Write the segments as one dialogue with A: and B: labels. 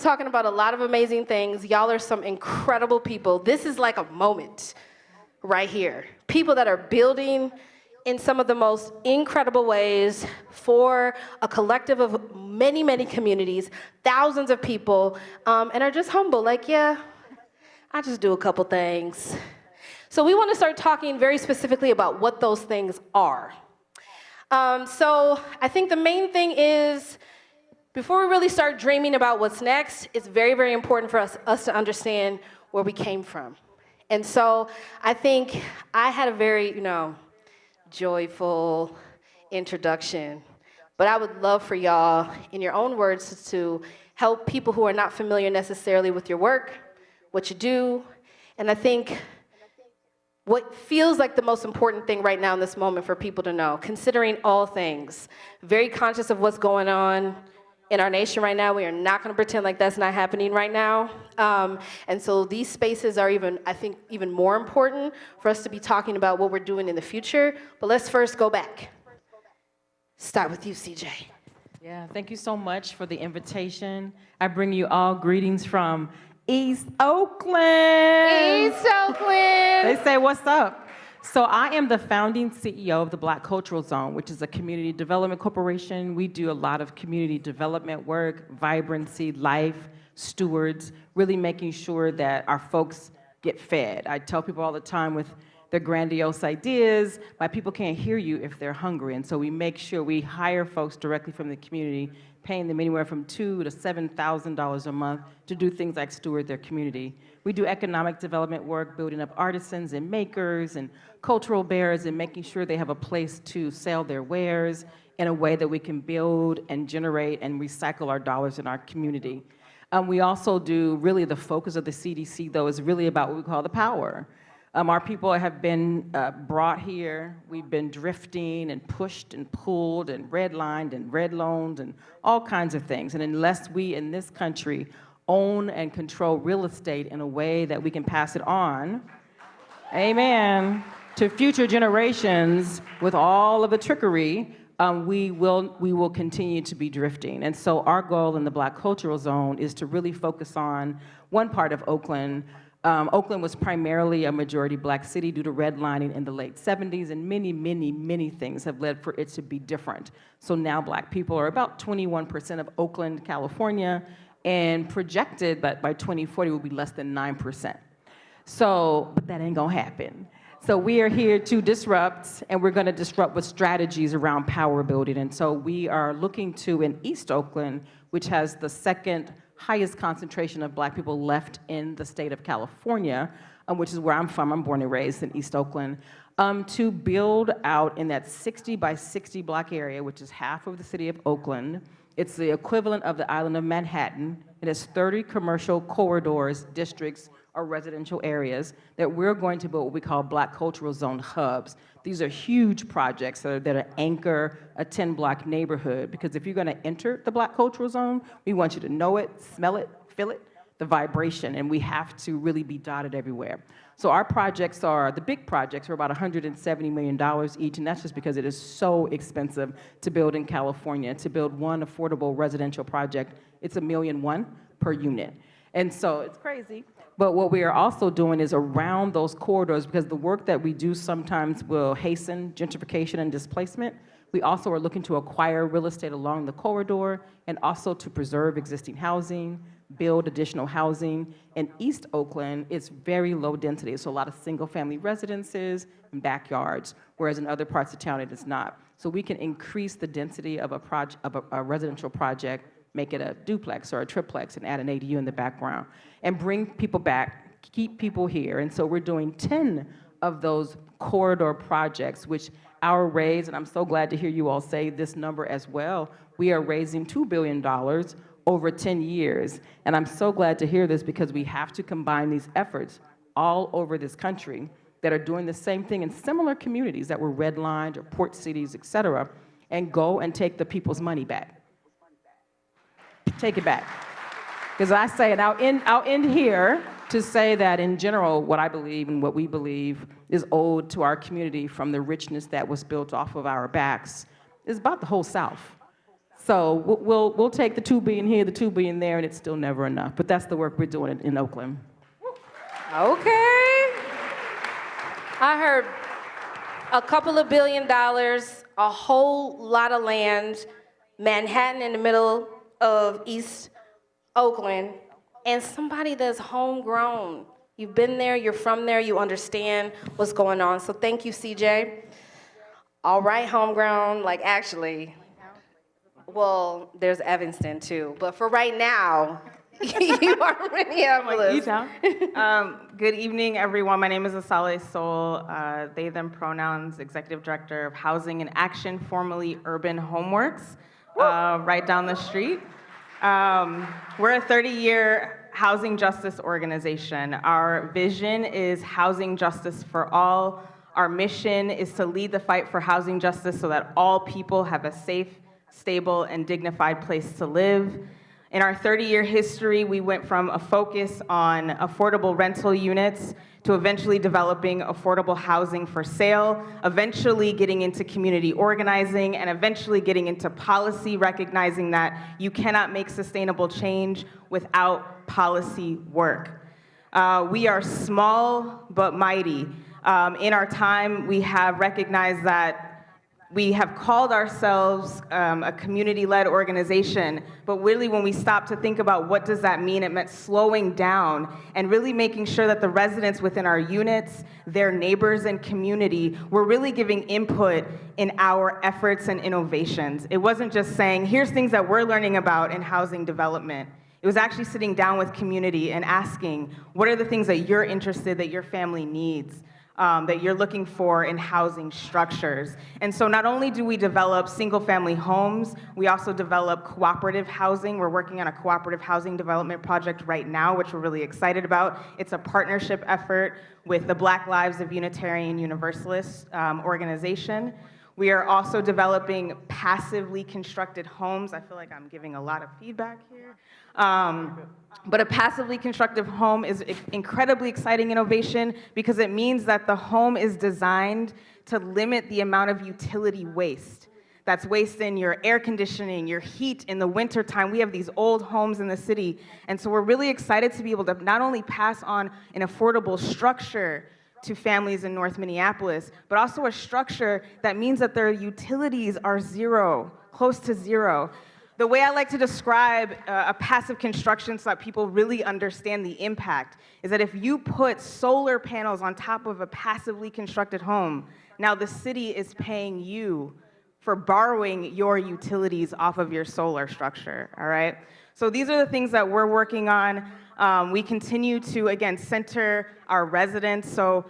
A: talking about a lot of amazing things. Y'all are some incredible people. This is like a moment right here. People that are building in some of the most incredible ways for a collective of many, many communities, thousands of people, and are just humble, like, yeah, I just do a couple things. So we want to start talking very specifically about what those things are. So I think the main thing is, before we really start dreaming about what's next, it's very, very important for us to understand where we came from. And so I think I had a very, joyful introduction, but I would love for y'all, in your own words, to help people who are not familiar necessarily with your work, what you do. And I think what feels like the most important thing right now in this moment for people to know, considering all things, very conscious of what's going on in our nation right now. We are not going to pretend like that's not happening right now. And so these spaces are I think, even more important for us to be talking about what we're doing in the future. But let's first go back. Start with you, CJ.
B: Yeah, thank you so much for the invitation. I bring you all greetings from East Oakland.
A: East Oakland.
B: They say, what's up? So I am the founding CEO of the Black Cultural Zone, which is a community development corporation. We do a lot of community development work, vibrancy, life, stewards, really making sure that our folks get fed. I tell people all the time with their grandiose ideas, my people can't hear you if they're hungry. And so we make sure we hire folks directly from the community, paying them anywhere from $2,000 to $7,000 a month to do things like steward their community. We do economic development work, building up artisans and makers and cultural bearers and making sure they have a place to sell their wares in a way that we can build and generate and recycle our dollars in our community. We also do, really the focus of the CDC though is really about what we call the power. Our people have been brought here. We've been drifting and pushed and pulled and redlined and red loaned and all kinds of things. And unless we in this country own and control real estate in a way that we can pass it on, amen, to future generations with all of the trickery, we will continue to be drifting. And so our goal in the Black Cultural Zone is to really focus on one part of Oakland. Oakland was primarily a majority Black city due to redlining in the late 70s, and many, many, many things have led for it to be different. So now Black people are about 21% of Oakland, California, and projected that by 2040 will be less than 9%. So, but that ain't gonna happen. So we are here to disrupt, and we're gonna disrupt with strategies around power building. And so we are looking to, in East Oakland, which has the second highest concentration of Black people left in the state of California, which is where I'm from. I'm born and raised in East Oakland, to build out in that 60 by 60 block area, which is half of the city of Oakland. It's the equivalent of the island of Manhattan. It has 30 commercial corridors, districts, or residential areas that we're going to build what we call Black Cultural Zone hubs. These are huge projects that anchor a 10-block neighborhood, because if you're gonna enter the Black Cultural Zone, we want you to know it, smell it, feel it, the vibration, and we have to really be dotted everywhere. So our projects the big projects are about $170 million each, and that's just because it is so expensive to build in California. To build one affordable residential project, it's $1.1 million per unit. And so it's crazy. But what we are also doing is around those corridors, because the work that we do sometimes will hasten gentrification and displacement. We also are looking to acquire real estate along the corridor and also to preserve existing housing, build additional housing. In East Oakland, it's very low density, so a lot of single-family residences and backyards, whereas in other parts of town it is not. So we can increase the density of a residential project, make it a duplex or a triplex, and add an ADU in the background, and bring people back, keep people here. And so we're doing 10 of those corridor projects, which our raise, and I'm so glad to hear you all say this number as well, we are raising $2 billion over 10 years. And I'm so glad to hear this, because we have to combine these efforts all over this country that are doing the same thing in similar communities that were redlined or port cities, et cetera, and go and take the people's money back. Take it back. Because I say, and I'll end here to say that in general, what I believe and what we believe is owed to our community from the richness that was built off of our backs is about the whole South. So we'll take the $2 billion here, the $2 billion there, and it's still never enough. But that's the work we're doing in Oakland.
A: Okay. I heard a couple of $1 billion, a whole lot of land, Manhattan in the middle of East Oakland, and somebody that's homegrown. You've been there, you're from there, you understand what's going on. So thank you, CJ. All right, homegrown, like actually, well, there's Evanston too, but for right now, you are Minneapolis.
C: Good evening, everyone. My name is AsaleSol, they, them pronouns, Executive Director of Housing and Action, formerly Urban Homeworks, right down the street. We're a 30-year housing justice organization. Our vision is housing justice for all. Our mission is to lead the fight for housing justice so that all people have a safe, stable, and dignified place to live. In our 30-year history, we went from a focus on affordable rental units to eventually developing affordable housing for sale, eventually getting into community organizing, and eventually getting into policy, recognizing that you cannot make sustainable change without policy work. We are small but mighty. In our time, we have recognized that we have called ourselves a community-led organization, but really when we stopped to think about what does that mean, it meant slowing down and really making sure that the residents within our units, their neighbors and community, were really giving input in our efforts and innovations. It wasn't just saying, here's things that we're learning about in housing development. It was actually sitting down with community and asking, what are the things that you're interested, that your family needs? That you're looking for in housing structures. And so not only do we develop single-family homes, we also develop cooperative housing. We're working on a cooperative housing development project right now, which we're really excited about. It's a partnership effort with the Black Lives of Unitarian Universalist organization. We are also developing passively constructed homes. I feel like I'm giving a lot of feedback here. But a passively constructed home is an incredibly exciting innovation because it means that the home is designed to limit the amount of utility waste. That's waste in your air conditioning, your heat in the wintertime. We have these old homes in the city. And so we're really excited to be able to not only pass on an affordable structure to families in North Minneapolis, but also a structure that means that their utilities are zero, close to zero. The way I like to describe a passive construction so that people really understand the impact is that if you put solar panels on top of a passively constructed home, now the city is paying you for borrowing your utilities off of your solar structure, all right? So these are the things that we're working on. We continue to, again, center our residents, so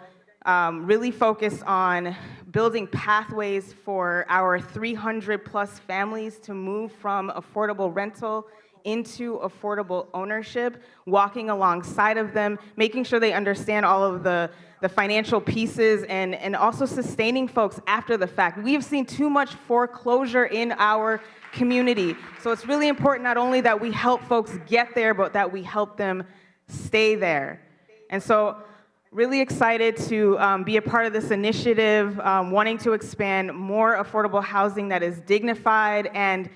C: really focus on building pathways for our 300-plus families to move from affordable rental into affordable ownership, walking alongside of them, making sure they understand all of the financial pieces, and also sustaining folks after the fact. We have seen too much foreclosure in our community. So it's really important not only that we help folks get there, but that we help them stay there. And so really excited to be a part of this initiative, wanting to expand more affordable housing that is dignified, and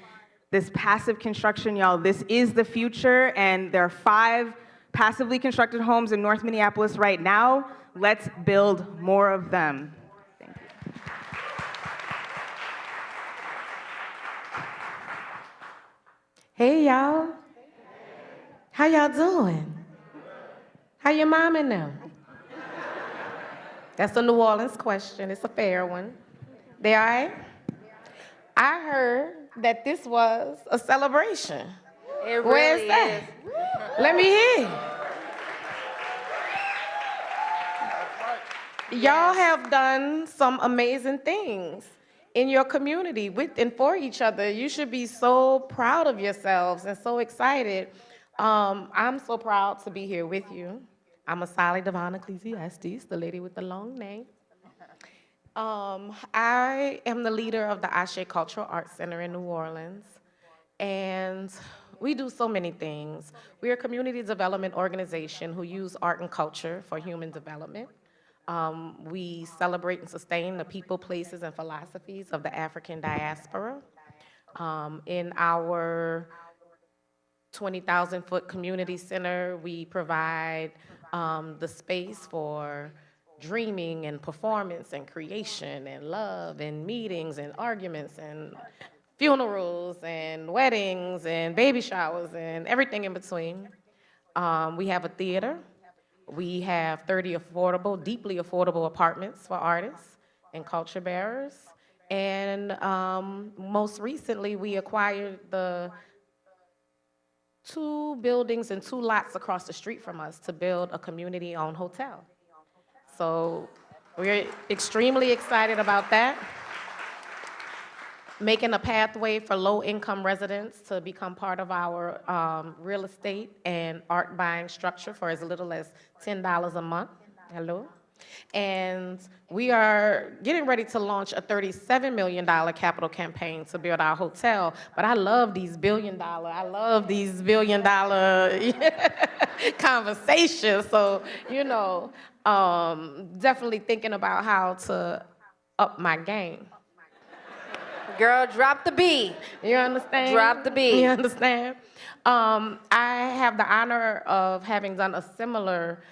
C: this passive construction, y'all, this is the future, and there are 5 passively constructed homes in North Minneapolis right now. Let's build more of them. Thank you.
D: Hey, y'all. How y'all doing? How your mom and them? That's a New Orleans question. It's a fair one. They all right? I heard that this was a celebration.
A: It
D: Where's
A: really
D: that?
A: is.
D: Let me hear. Y'all have done some amazing things in your community with and for each other. You should be so proud of yourselves and so excited. I'm so proud to be here with you. I'm Asali DeVan Ecclesiastes, the lady with the long name. I am the leader of the Ashé Cultural Arts Center in New Orleans, and we do so many things. We're a community development organization who use art and culture for human development. We celebrate and sustain the people, places, and philosophies of the African diaspora. In our 20,000-foot community center, we provide the space for dreaming and performance and creation and love and meetings and arguments and funerals and weddings and baby showers and everything in between. We have a theater. We have 30 affordable, deeply affordable apartments for artists and culture bearers. And most recently, we acquired the 2 buildings and 2 lots across the street from us to build a community-owned hotel. So we're extremely excited about that. Making a pathway for low-income residents to become part of our real estate and art buying structure for as little as $10 a month. Hello? And we are getting ready to launch a $37 million capital campaign to build our hotel. But I love these billion-dollar conversations. So, definitely thinking about how to up my game.
A: Girl, drop the B.
D: You understand?
A: Drop the B.
D: You understand? I have the honor of having done a similar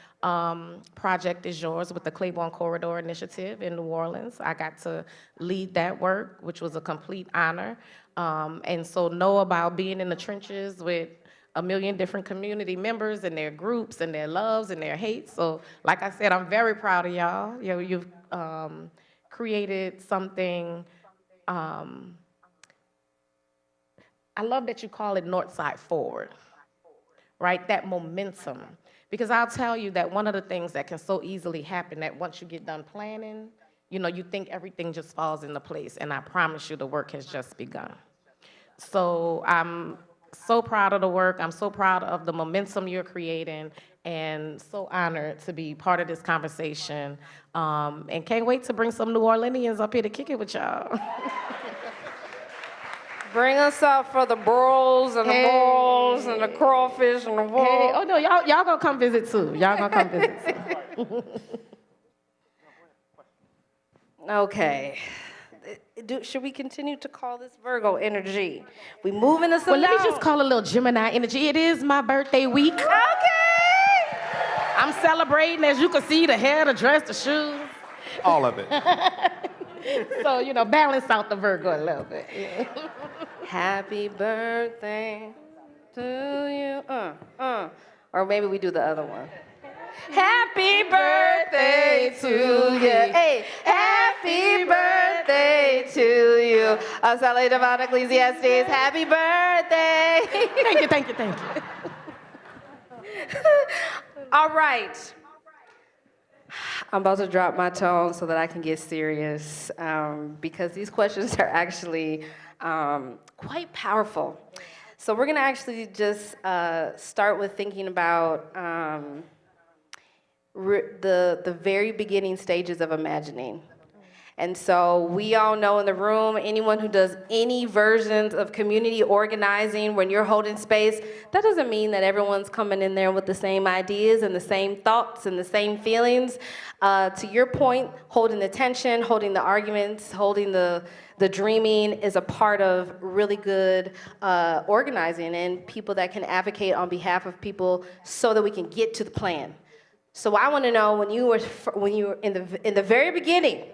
D: project as yours with the Claiborne Corridor Initiative in New Orleans. I got to lead that work, which was a complete honor. And so know about being in the trenches with a million different community members and their groups and their loves and their hates. So like I said, I'm very proud of y'all. You've created something. I love that you call it Northside Forward, right? That momentum. Because I'll tell you that one of the things that can so easily happen that once you get done planning, you think everything just falls into place, and I promise you the work has just begun. So I'm so proud of the work. I'm so proud of the momentum you're creating, and so honored to be part of this conversation. And can't wait to bring some New Orleanians up here to kick it with y'all.
A: Bring us up for the brawls and the balls and the crawfish and the wool.
D: Hey, oh no, y'all gonna come visit too. Y'all gonna come visit too.
A: Okay. Should we continue to call this Virgo energy? We move into some.
D: Well, let me just call a little Gemini energy. It is my birthday week.
A: Okay.
D: I'm celebrating, as you can see, the hair, the dress, the shoes.
E: All of it.
D: So, balance out the Virgo a little bit. Yeah.
A: Happy birthday to you. Or maybe we do the other one. Happy birthday to you. Hey, happy birthday to you. Asali DeVan Ecclesiastes, happy birthday.
D: Thank you.
A: All right. I'm about to drop my tone so that I can get serious because these questions are actually quite powerful. So we're going to actually just start with thinking about the very beginning stages of imagining. And so we all know in the room, anyone who does any versions of community organizing when you're holding space, that doesn't mean that everyone's coming in there with the same ideas and the same thoughts and the same feelings. To your point, holding the tension, holding the arguments, holding the dreaming is a part of really good organizing and people that can advocate on behalf of people so that we can get to the plan. So I want to know when you were in the very beginning,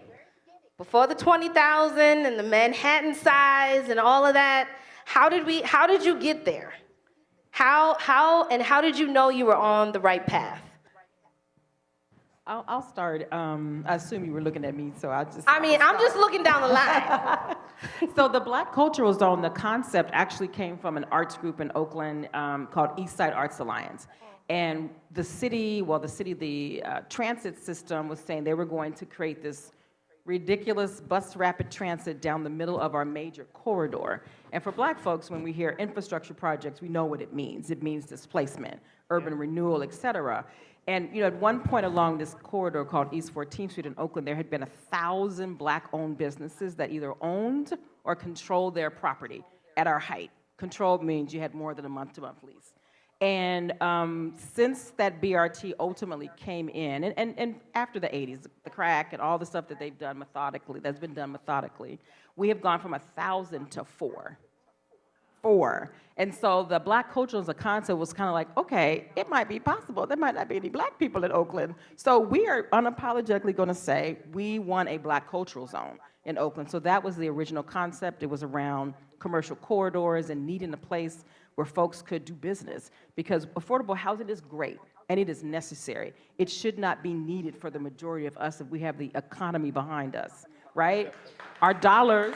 A: before the 20,000 and the Manhattan size and all of that, how did you get there? How did you know you were on the right path?
B: I'll start. I assume you were looking at me, so I'm
A: just looking down the line.
B: So the Black Cultural Zone, the concept actually came from an arts group in Oakland called Eastside Arts Alliance. And the transit system was saying they were going to create this ridiculous bus rapid transit down the middle of our major corridor. And for Black folks, when we hear infrastructure projects, we know what it means. It means displacement, urban renewal, et cetera. And at one point along this corridor called East 14th Street in Oakland, there had been 1,000 Black-owned businesses that either owned or controlled their property at our height. Controlled means you had more than a month-to-month lease. And since that BRT ultimately came in, and after the 80s, the crack and all the stuff that they've done methodically, that's been done methodically, we have gone from 1,000 to 4. 4. And so the Black culture as a concept was kind of like, okay, it might be possible. There might not be any Black people in Oakland. So we are unapologetically going to say we want a Black cultural zone in Oakland. So that was the original concept. It was around commercial corridors and needing a place where folks could do business, because affordable housing is great and it is necessary. It should not be needed for the majority of us if we have the economy behind us, right? Our dollars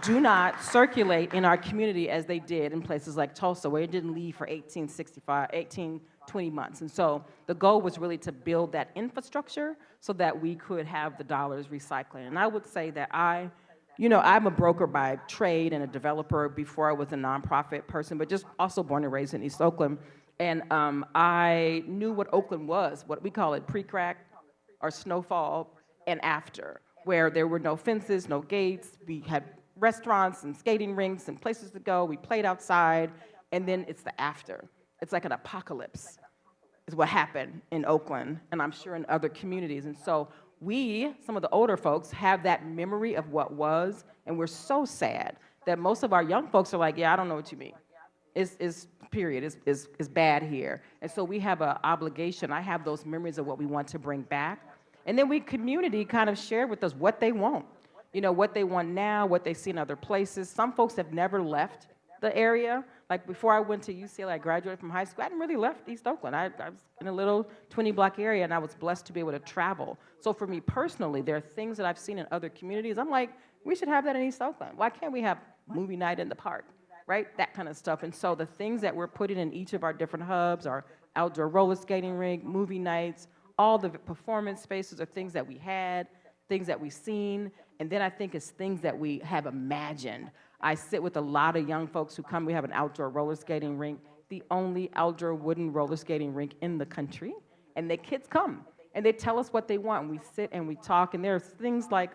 B: do not circulate in our community as they did in places like Tulsa, where it didn't leave for 20 months. And so the goal was really to build that infrastructure so that we could have the dollars recycling. And I would say that I'm a broker by trade and a developer before I was a nonprofit person, but just also born and raised in East Oakland. And I knew what Oakland was, what we call it pre-crack or snowfall and after, where there were no fences, no gates. We had restaurants and skating rinks and places to go. We played outside, and then it's the after. It's like an apocalypse is what happened in Oakland, and I'm sure in other communities. And so we, some of the older folks, have that memory of what was, and we're so sad that most of our young folks are like, yeah, I don't know what you mean. It's bad here. And so we have an obligation. I have those memories of what we want to bring back. And then we community kind of share with us what they want. What they want now, what they see in other places. Some folks have never left the area. Like before I went to UCLA, I graduated from high school, I hadn't really left East Oakland. I was in a little 20-block area, and I was blessed to be able to travel. So for me personally, there are things that I've seen in other communities. I'm like, we should have that in East Oakland. Why can't we have movie night in the park, right? That kind of stuff. And so the things that we're putting in each of our different hubs, our outdoor roller skating rink, movie nights, all the performance spaces are things that we had, things that we've seen, and then I think it's things that we have imagined. I sit with a lot of young folks who come. We have an outdoor roller skating rink, the only outdoor wooden roller skating rink in the country, and the kids come, and they tell us what they want, and we sit and we talk, and there's things like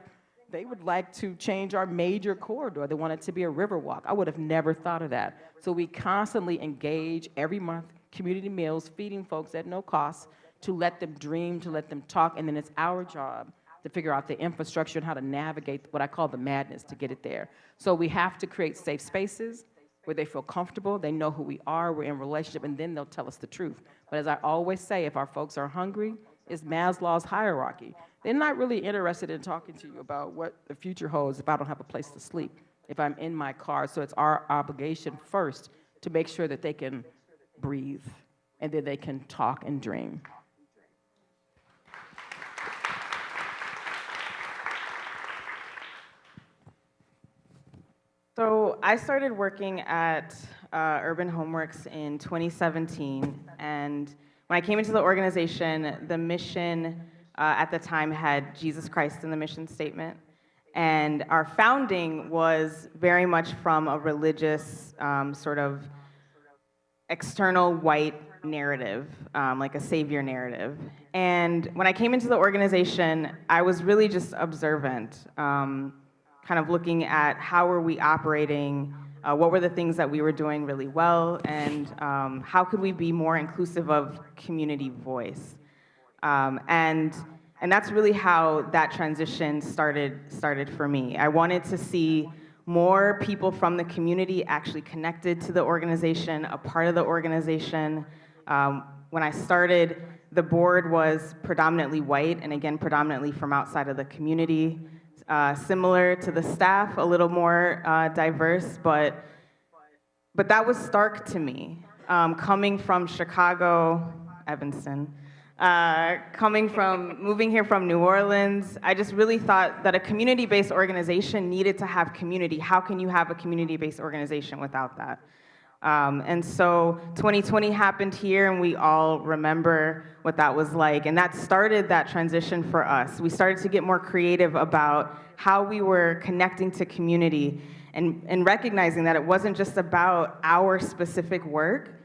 B: they would like to change our major corridor. They want it to be a river walk. I would have never thought of that. So we constantly engage every month, community meals, feeding folks at no cost, to let them dream, to let them talk, and then it's our job to figure out the infrastructure and how to navigate what I call the madness to get it there. So we have to create safe spaces where they feel comfortable, they know who we are, we're in relationship, and then they'll tell us the truth. But as I always say, if our folks are hungry, it's Maslow's hierarchy. They're not really interested in talking to you about what the future holds if I don't have a place to sleep, if I'm in my car. So it's our obligation first to make sure that they can breathe, and then they can talk and dream.
C: So I started working at Urban Homeworks in 2017, and when I came into the organization, the mission at the time had Jesus Christ in the mission statement, and our founding was very much from a religious sort of external white narrative, like a savior narrative. And when I came into the organization, I was really just observant, kind of looking at how were we operating, what were the things that we were doing really well, and how could we be more inclusive of community voice. And that's really how that transition started for me. I wanted to see more people from the community actually connected to the organization, a part of the organization. When I started, the board was predominantly white, and again, predominantly from outside of the community. Similar to the staff, a little more diverse, but that was stark to me. Coming from Chicago, Evanston, moving here from New Orleans, I just really thought that a community-based organization needed to have community. How can you have a community-based organization without that? And so 2020 happened here, and we all remember what that was like. And that started that transition for us. We started to get more creative about how we were connecting to community and recognizing that it wasn't just about our specific work,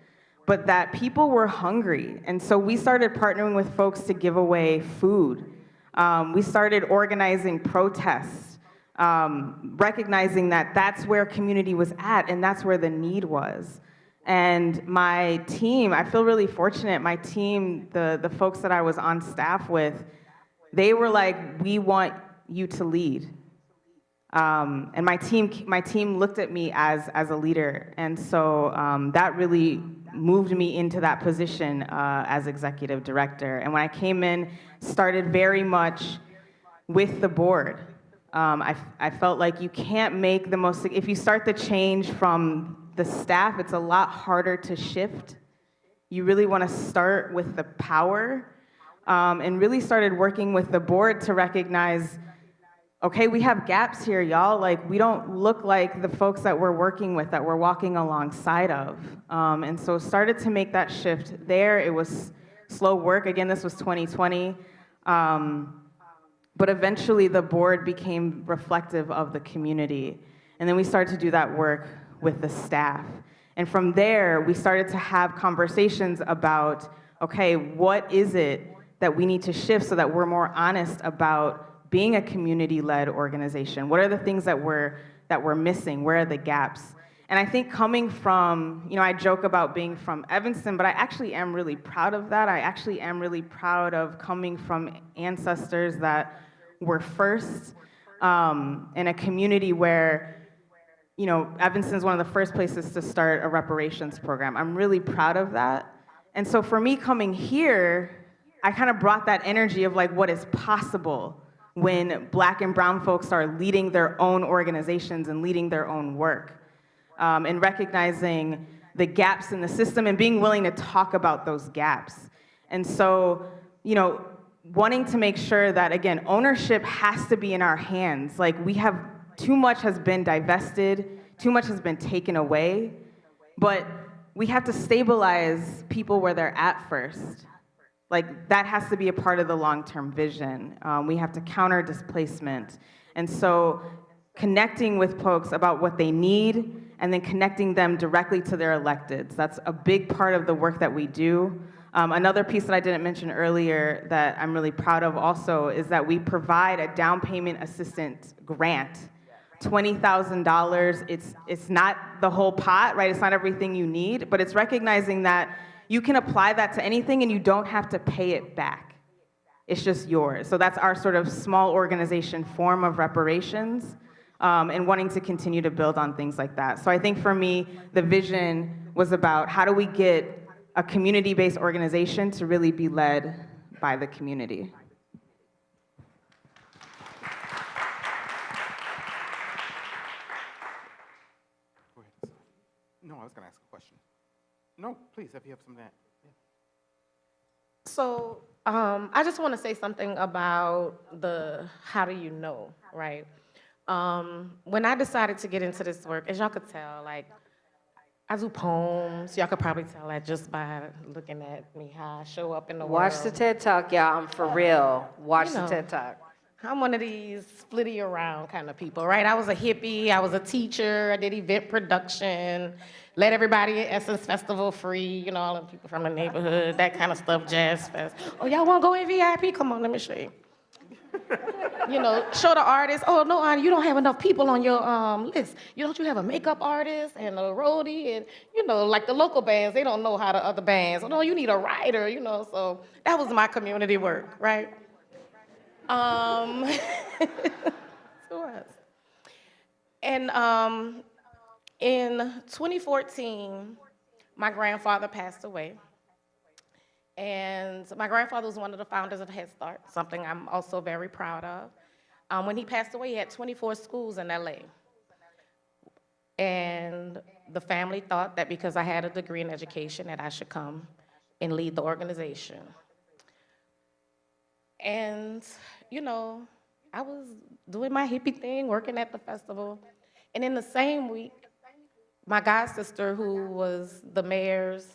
C: but that people were hungry. And so we started partnering with folks to give away food. We started organizing protests, recognizing that that's where community was at and that's where the need was. And my team, I feel really fortunate, my team, the folks that I was on staff with, they were like, we want you to lead. And my team looked at me as a leader, and so that really moved me into that position as executive director. And when I came in, started very much with the board. I felt like you can't make the most, if you start the change from the staff, it's a lot harder to shift. You really want to start with the power, and really started working with the board to recognize, okay, we have gaps here, y'all. Like, we don't look like the folks that we're working with, that we're walking alongside of. And so started to make that shift there. It was slow work. Again, this was 2020. But eventually the board became reflective of the community. And then we started to do that work with the staff. And from there, we started to have conversations about, okay, what is it that we need to shift so that we're more honest about being a community-led organization? What are the things that we're missing? Where are the gaps? And I think coming from, I joke about being from Evanston, but I actually am really proud of that. I actually am really proud of coming from ancestors that were first in a community where, Evanston's one of the first places to start a reparations program. I'm really proud of that. And so for me coming here, I kind of brought that energy of like what is possible when Black and brown folks are leading their own organizations and leading their own work, and recognizing the gaps in the system and being willing to talk about those gaps. And so, wanting to make sure that, again, ownership has to be in our hands. Like, too much has been divested, too much has been taken away, but we have to stabilize people where they're at first. Like, that has to be a part of the long-term vision. We have to counter displacement. And so connecting with folks about what they need and then connecting them directly to their electeds. That's a big part of the work that we do. Another piece that I didn't mention earlier that I'm really proud of also is that we provide a down payment assistance grant. $20,000, it's not the whole pot, right? It's not everything you need, but it's recognizing that you can apply that to anything and you don't have to pay it back. It's just yours. So that's our sort of small organization form of reparations, and wanting to continue to build on things like that. So I think for me, the vision was about how do we get a community-based organization to really be led by the community.
E: Go ahead. No, I was going to ask a question. No, please, if you have something. Yeah.
D: So I just want to say something about the how do you know, right? When I decided to get into this work, as y'all could tell, like, I do poems. Y'all could probably tell that just by looking at me, how I show up in the world.
A: Watch the TED Talk, y'all. I'm for real. Watch the
D: know.
A: TED Talk.
D: I'm one of these flitty around kind of people, right? I was a hippie, I was a teacher, I did event production, let everybody at Essence Festival free, all the people from the neighborhood, that kind of stuff, Jazz Fest. Oh, y'all wanna go in VIP? Come on, let me show you. Show the artist, oh, no, you don't have enough people on your list. Don't you have a makeup artist and a roadie? And, like the local bands, they don't know how the other bands. Oh, no, you need a writer, so that was my community work, right? And in 2014, my grandfather passed away. And my grandfather was one of the founders of Head Start, something I'm also very proud of. When he passed away, he had 24 schools in LA. And the family thought that because I had a degree in education that I should come and lead the organization. And, I was doing my hippie thing, working at the festival. And in the same week, my god sister, who was the mayor's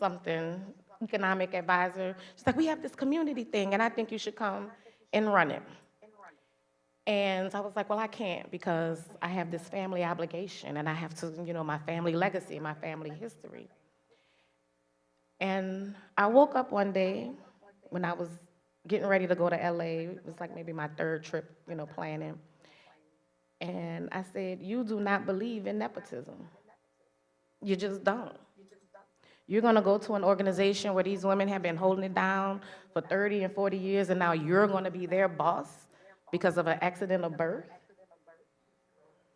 D: economic advisor, she's like, we have this community thing, and I think you should come and run it. And I was like, well, I can't because I have this family obligation, and I have to, my family legacy, my family history. And I woke up one day when I was getting ready to go to LA. It was like maybe my third trip, planning. And I said, you do not believe in nepotism. You just don't. You're gonna go to an organization where these women have been holding it down for 30 and 40 years, and now you're gonna be their boss because of an accident of birth?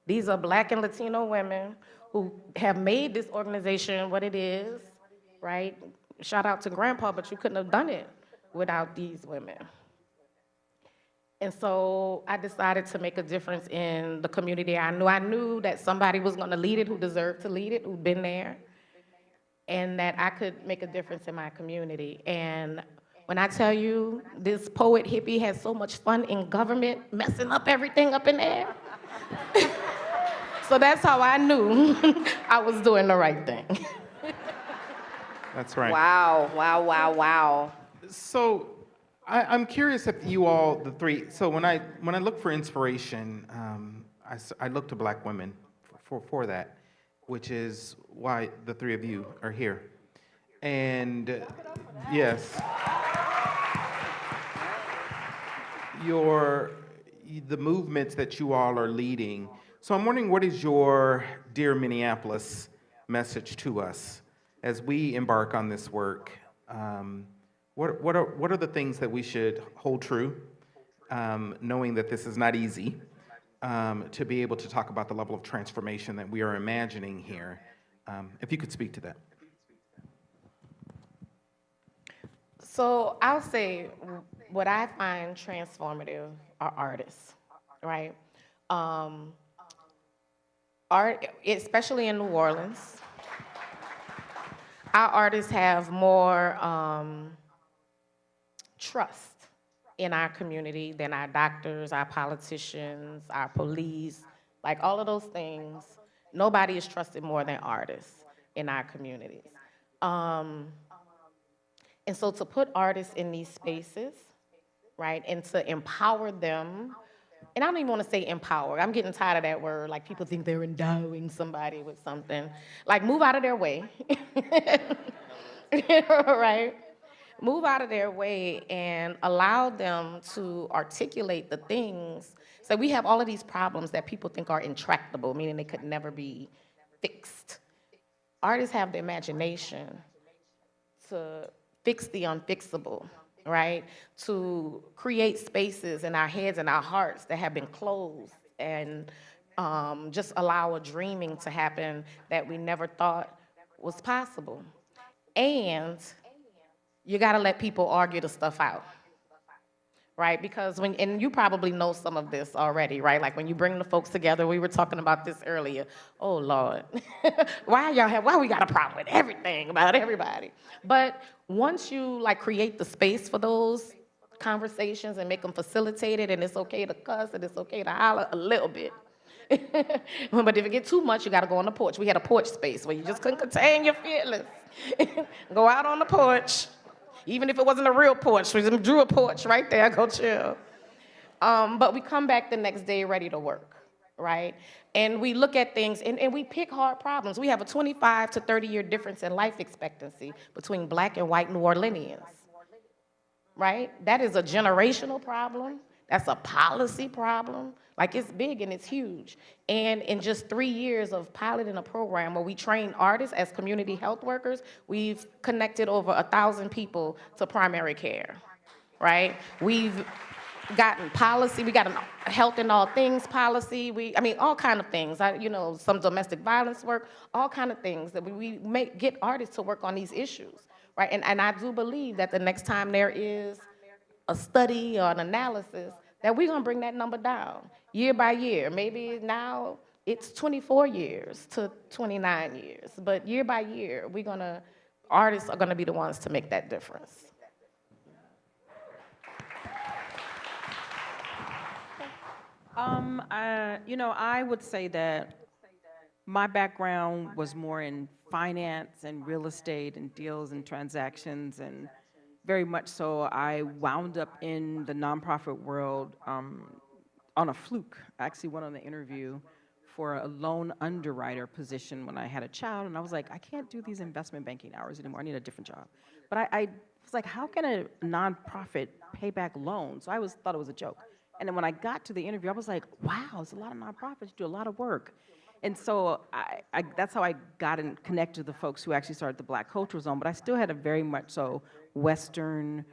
D: These are Black and Latino women who have made this organization what it is, right? Shout out to Grandpa, but you couldn't have done it without these women. And so I decided to make a difference in the community. I knew that somebody was gonna lead it who deserved to lead it, who'd been there, and that I could make a difference in my community. And when I tell you, this poet hippie has so much fun in government, messing up everything up in there. So that's how I knew I was doing the right thing.
E: That's right.
A: Wow, wow, wow, wow.
E: So I'm curious if you all, the three, so when I look for inspiration, I look to Black women for that, which is why the three of you are here. And yes, the movements that you all are leading. So I'm wondering, what is your Dear Minneapolis message to us as we embark on this work? What are the things that we should hold true, knowing that this is not easy, to be able to talk about the level of transformation that we are imagining here? If you could speak to that.
D: So I'll say what I find transformative are artists, right? Art, especially in New Orleans, our artists have more trust in our community than our doctors, our politicians, our police, like all of those things. Nobody is trusted more than artists in our communities. And so to put artists in these spaces, right, and to empower them, and I don't even want to say empower. I'm getting tired of that word. Like, people think they're endowing somebody with something. Like, move out of their way, right? Move out of their way and allow them to articulate the things. So we have all of these problems that people think are intractable, meaning they could never be fixed. Artists have the imagination to fix the unfixable, right? To create spaces in our heads and our hearts that have been closed, and just allow a dreaming to happen that we never thought was possible. And you gotta let people argue the stuff out, right? Because and you probably know some of this already, right? Like when you bring the folks together, we were talking about this earlier. Oh Lord, why we got a problem with everything about everybody? But once you like create the space for those conversations and make them facilitated, and it's okay to cuss and it's okay to holler a little bit. But if it gets too much, you gotta go on the porch. We had a porch space where you just couldn't contain your feelings. Go out on the porch. Even if it wasn't a real porch, we just drew a porch right there, go chill. But we come back the next day ready to work, right? And we look at things, and we pick hard problems. We have a 25 to 30-year difference in life expectancy between Black and white New Orleanians, right? That is a generational problem. That's a policy problem. Like, it's big and it's huge. And in just 3 years of piloting a program where we train artists as community health workers, we've connected over 1,000 people to primary care, right? We've gotten policy, we got a health in all things policy, all kind of things, some domestic violence work, all kind of things that we get artists to work on these issues, right? And I do believe that the next time there is a study or an analysis, that we're gonna bring that number down year by year. Maybe now it's 24 years to 29 years, but year by year, artists are gonna be the ones to make that difference.
B: I would say that my background was more in finance and real estate and deals and transactions, and very much so I wound up in the nonprofit world on a fluke. I actually went on the interview for a loan underwriter position when I had a child, and I was like, I can't do these investment banking hours anymore, I need a different job. But I was like, how can a nonprofit pay back loans? So I thought it was a joke. And then when I got to the interview, I was like, wow, there's a lot of nonprofits do a lot of work. And so that's how I got and connected to the folks who actually started the Black Cultural Zone, but I still had a very much so Western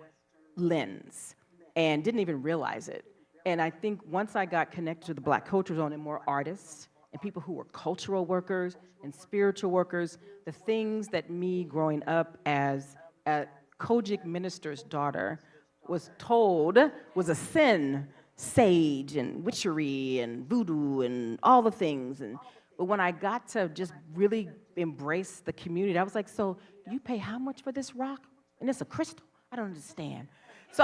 B: lens and didn't even realize it. And I think once I got connected to the Black Cultural Zone and more artists and people who were cultural workers and spiritual workers, the things that me growing up as a Kojic minister's daughter was told was a sin, sage and witchery and voodoo and all the things. But when I got to just really embrace the community, I was like, so you pay how much for this rock? And it's a crystal? I don't understand. So,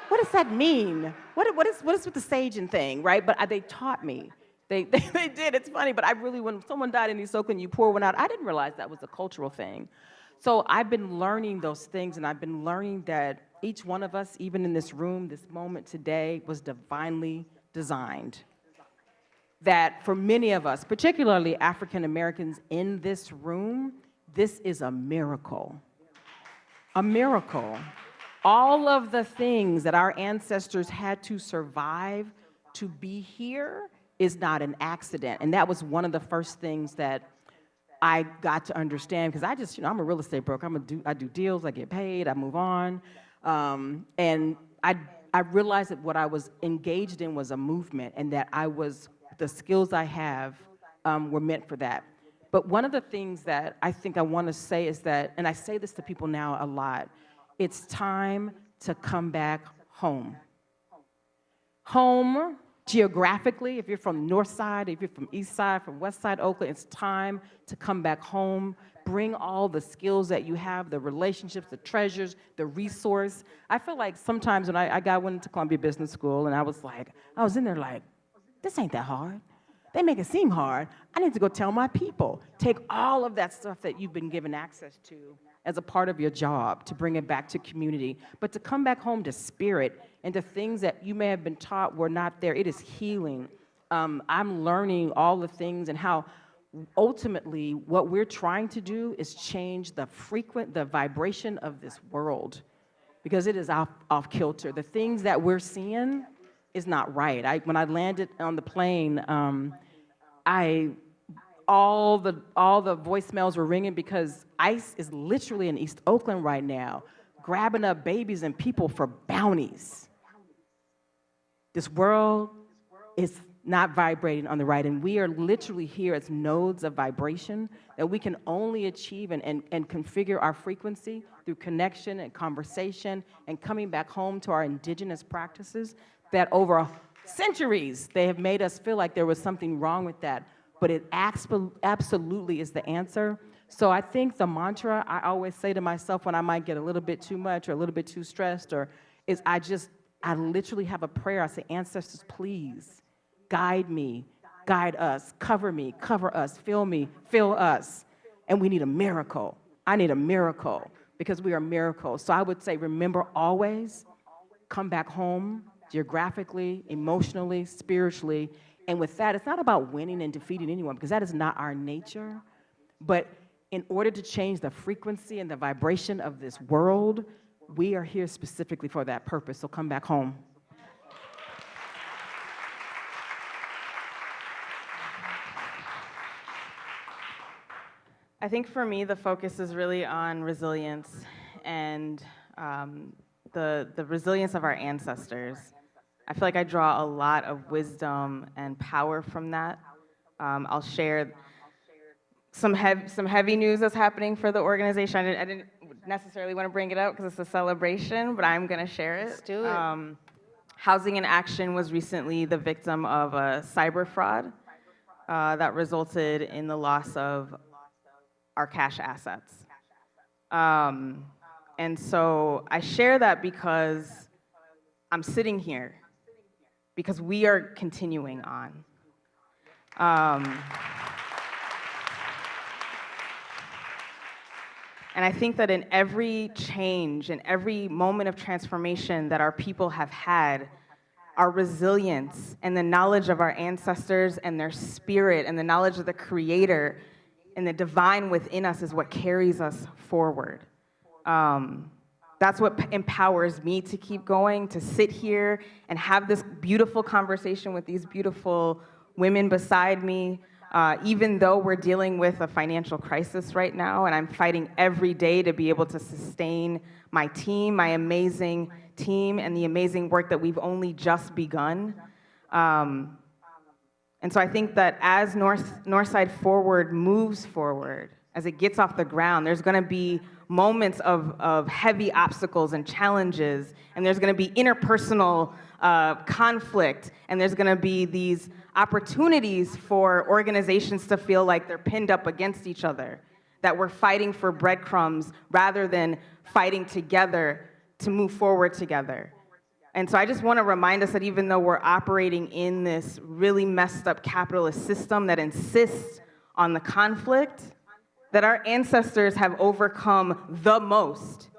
B: what does that mean? What is with the saging thing, right? But they taught me. They did. It's funny, but when someone died in East Oakland, you pour one out. I didn't realize that was a cultural thing. So I've been learning those things, and I've been learning that each one of us, even in this room, this moment today, was divinely designed. That for many of us, particularly African Americans in this room, this is a miracle. A miracle. All of the things that our ancestors had to survive to be here is not an accident. And that was one of the first things that I got to understand, because I'm a real estate broker. I do deals, I get paid, I move on. And I realized that what I was engaged in was a movement, and that the skills I have were meant for that. But one of the things that I think I want to say is that, and I say this to people now a lot, it's time to come back home. Home, geographically, if you're from Northside, if you're from Eastside, from Westside Oakland, it's time to come back home. Bring all the skills that you have, the relationships, the treasures, the resource. I feel like sometimes when I went into Columbia Business School, and I was in there like, this ain't that hard. They make it seem hard. I need to go tell my people. Take all of that stuff that you've been given access to as a part of your job, to bring it back to community, but to come back home to spirit and to things that you may have been taught were not there. It is healing. I'm learning all the things, and how ultimately what we're trying to do is change the vibration of this world, because it is off kilter. The things that we're seeing is not right. When I landed on the plane, all the voicemails were ringing, because ICE is literally in East Oakland right now, grabbing up babies and people for bounties. This world is not vibrating on the right, and we are literally here as nodes of vibration that we can only achieve and configure our frequency through connection and conversation and coming back home to our indigenous practices that over centuries they have made us feel like there was something wrong with that, but it absolutely is the answer. So I think the mantra I always say to myself when I might get a little bit too much or a little bit too stressed, is I literally have a prayer. I say, ancestors, please guide me, guide us, cover me, cover us, fill me, fill us. And we need a miracle. I need a miracle, because we are miracles. So I would say, remember always, come back home geographically, emotionally, spiritually. And with that, it's not about winning and defeating anyone, because that is not our nature. But in order to change the frequency and the vibration of this world, we are here specifically for that purpose. So come back home.
C: I think for me, the focus is really on resilience and the resilience of our ancestors. I feel like I draw a lot of wisdom and power from that. I'll share some heavy news that's happening for the organization. I didn't necessarily want to bring it up because it's a celebration, but I'm going to share it.
A: Let's do it.
C: Housing in Action was recently the victim of a cyber fraud that resulted in the loss of our cash assets. And so I share that because I'm sitting here, because we are continuing on. And I think that in every change, in every moment of transformation that our people have had, our resilience and the knowledge of our ancestors and their spirit and the knowledge of the Creator and the divine within us is what carries us forward. That's what empowers me to keep going, to sit here and have this beautiful conversation with these beautiful women beside me, even though we're dealing with a financial crisis right now, and I'm fighting every day to be able to sustain my team, my amazing team, and the amazing work that we've only just begun. And so I think that as Northside Forward moves forward, as it gets off the ground, there's going to be moments of heavy obstacles and challenges, and there's going to be interpersonal conflict, and there's going to be these opportunities for organizations to feel like they're pinned up against each other, that we're fighting for breadcrumbs rather than fighting together to move forward together. And so I just want to remind us that even though we're operating in this really messed up capitalist system that insists on the conflict, that our ancestors have overcome the most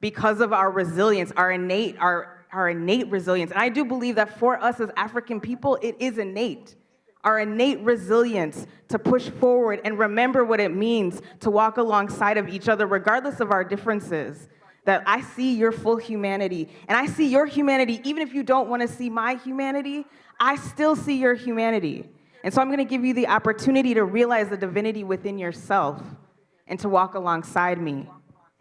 C: because of our resilience, our innate resilience. And I do believe that for us as African people, it is innate. Our innate resilience to push forward and remember what it means to walk alongside of each other, regardless of our differences. That I see your full humanity, and I see your humanity, even if you don't want to see my humanity, I still see your humanity. And so I'm going to give you the opportunity to realize the divinity within yourself and to walk alongside me.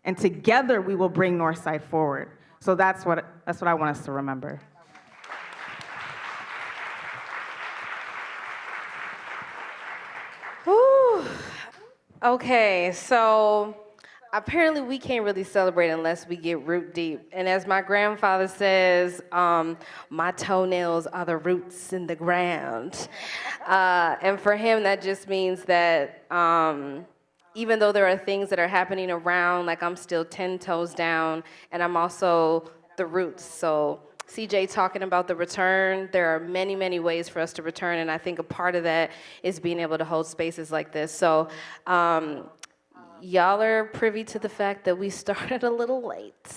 C: And together we will bring Northside forward. So that's what I want us to remember.
A: Whew. Okay, so apparently we can't really celebrate unless we get root deep. And as my grandfather says, my toenails are the roots in the ground. And for him, that just means that even though there are things that are happening around, like I'm still 10 toes down, and I'm also the roots. So CJ talking about the return, there are many, many ways for us to return, and I think a part of that is being able to hold spaces like this. So y'all are privy to the fact that we started a little late.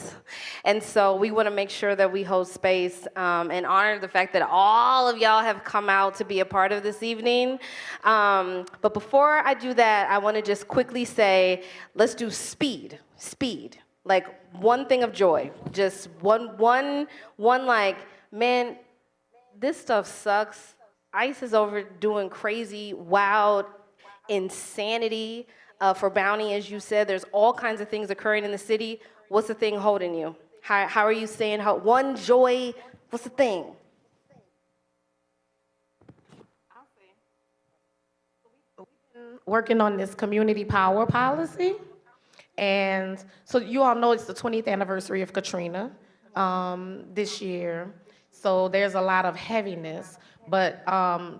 A: And so we want to make sure that we hold space and honor the fact that all of y'all have come out to be a part of this evening. But before I do that, I want to just quickly say, let's do speed. Like one thing of joy. Just one like, man, this stuff sucks. ICE is over doing crazy, wild, insanity. For Bounty, as you said, there's all kinds of things occurring in the city. What's the thing holding you? How are you staying? One joy, what's the thing?
D: Working on this community power policy. And so you all know it's the 20th anniversary of Katrina this year. So there's a lot of heaviness. But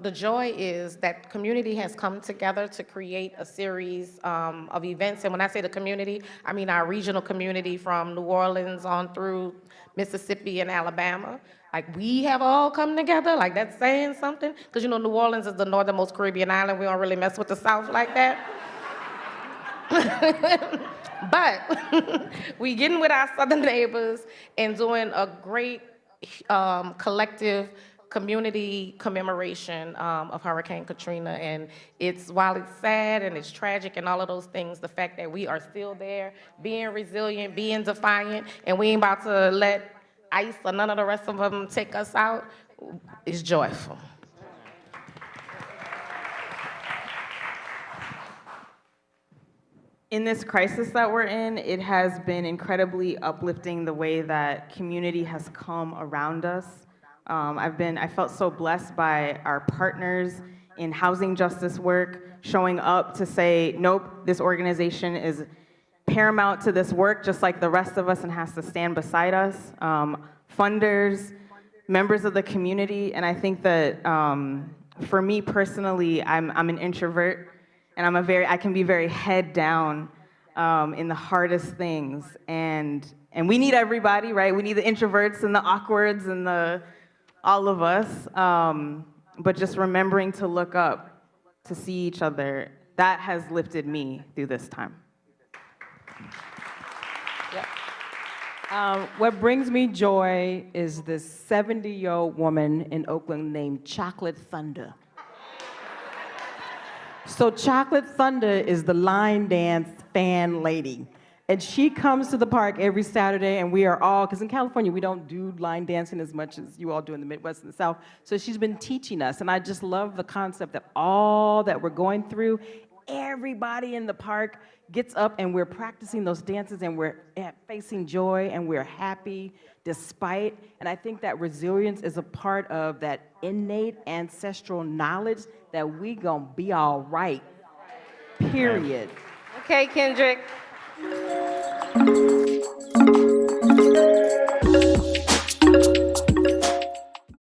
D: the joy is that community has come together to create a series of events. And when I say the community, I mean our regional community from New Orleans on through Mississippi and Alabama. Like, we have all come together, like that's saying something. Because, you know, New Orleans is the northernmost Caribbean island. We don't really mess with the South like that. But we getting with our southern neighbors and doing a great collective community commemoration of Hurricane Katrina. And while it's sad and it's tragic and all of those things, the fact that we are still there, being resilient, being defiant, and we ain't about to let ICE or none of the rest of them take us out is joyful.
C: In this crisis that we're in, it has been incredibly uplifting the way that community has come around us. I felt so blessed by our partners in housing justice work showing up to say, nope, this organization is paramount to this work, just like the rest of us, and has to stand beside us. Funders, members of the community, and I think that for me personally, I'm an introvert. And I can be very head down in the hardest things. And we need everybody, right? We need the introverts and the awkwards and all of us. But just remembering to look up, to see each other, that has lifted me through this time.
B: Yep. What brings me joy is this 70-year-old woman in Oakland named Chocolate Thunder. So Chocolate Thunder is the line dance fan lady. And she comes to the park every Saturday, and we are all, because in California, we don't do line dancing as much as you all do in the Midwest and the South. So she's been teaching us, and I just love the concept that all that we're going through everybody in the park gets up and we're practicing those dances and we're facing joy and we're happy despite. And I think that resilience is a part of that innate ancestral knowledge that we gonna be all right, period.
A: Okay, Kendrick.